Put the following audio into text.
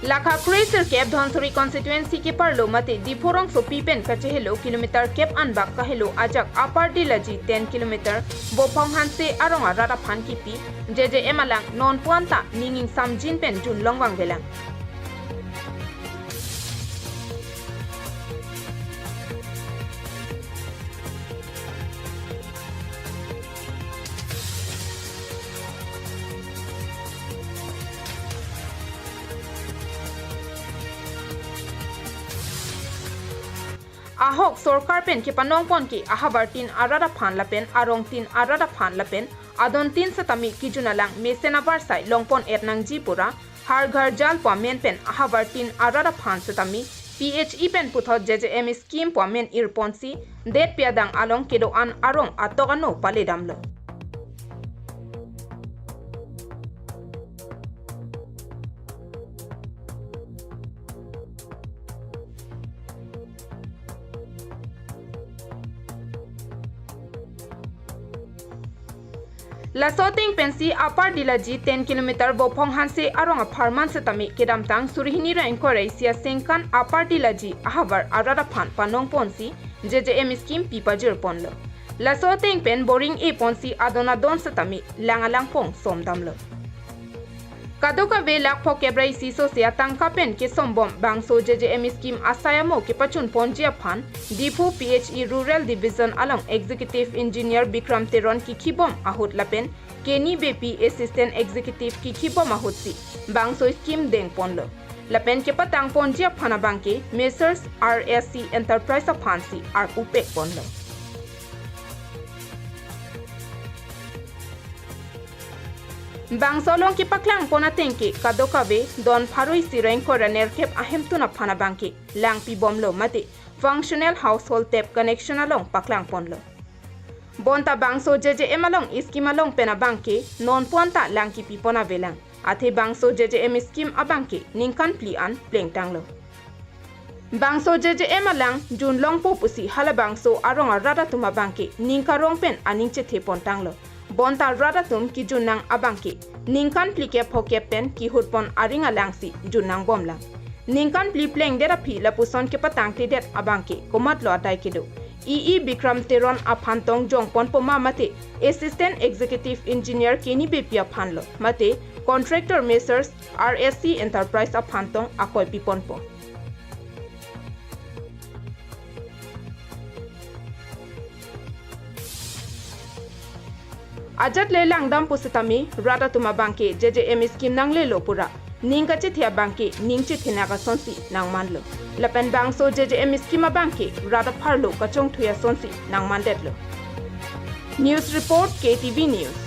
Lakha Crater Cape Dhonsuri constituency ke parlo mate Diphorong so pipen kachehelo kilometer Cape Anbak kahelo ajak upper Dillaji 10 km Wophong Hanse arong rara phan kipi jeje emalang non puanta ninging samjin pen jun longwang velang. Ahok sorkar pen ke panong pon ki ahabar tin arada phan lapen arong tin arada phan lapen adon tin satami kijunalang mesen avarsai longpon etnang jipura har ghar jal pa men pen ahabar tin arada phan satami PHE pen puthot JJM scheme pa men irponsi det piadang along kedo an arong atogano paledamlo. La soting pensi upper Dillaji 10 km Wophong Hanse arong a farman setami kedamtang surihini ra inquiry sia sengkan upper Dillaji ahabar arada phan panong ponsi JJM scheme pipajir ponlo. La soting pen boring e ponsi adonadon setami langalang pong somdamlo. Kadoka ve lakpho kebrai siso sia tangka pen ke sombom bangso JJM scheme asayamo ke pachun ponjia phan Dipu PHE Rural Division along Executive Engineer Bikram Teron ki khibom ahut lapen Keni BP Assistant Executive ki khibom ahutsi bangso scheme deng ponlo lapen ke patang ponjia phana bangke Mesers RSC Enterprise of Hansi ar upek ponlo. Bangsolong ki paklang pona tengke kadoka ve don pharoi sireng ko raner kep ahem tuna phana bangke lang pi bomlo mate functional household tap connection along paklang ponlo bonta bangso JJM along scheme along pena bangke non ponta lang ki pi pona velang athe bangso JJM scheme abangke ningkan pli an pleng tanglo bangso JJM alang jun long po pusi hala bangso arong rada tuma bangke ningka rong pen aningche the pon tanglo bonta radatum ki junang abangki ningkan plike phoke pen ki hutpon aringa langsi junang bomlang ningkan pli pleng dera phi lapuson ke patang te det abangki komat lo atai kido EE Bikram Teron aphantong jongpon poma mate assistant executive engineer Keni Bepia phanlo mate contractor Mesers RSC Enterprise aphantong akoi piponpo Ajat le lang dam pusitami rada tuma bangke JJM scheme nang le lo pura ning ka chithia bangke ning chithina ka sonsi nang manlo lapen bangso JJM scheme bangke rada pharlo ka chong thuya sonsi nang mandet lo News report KTV News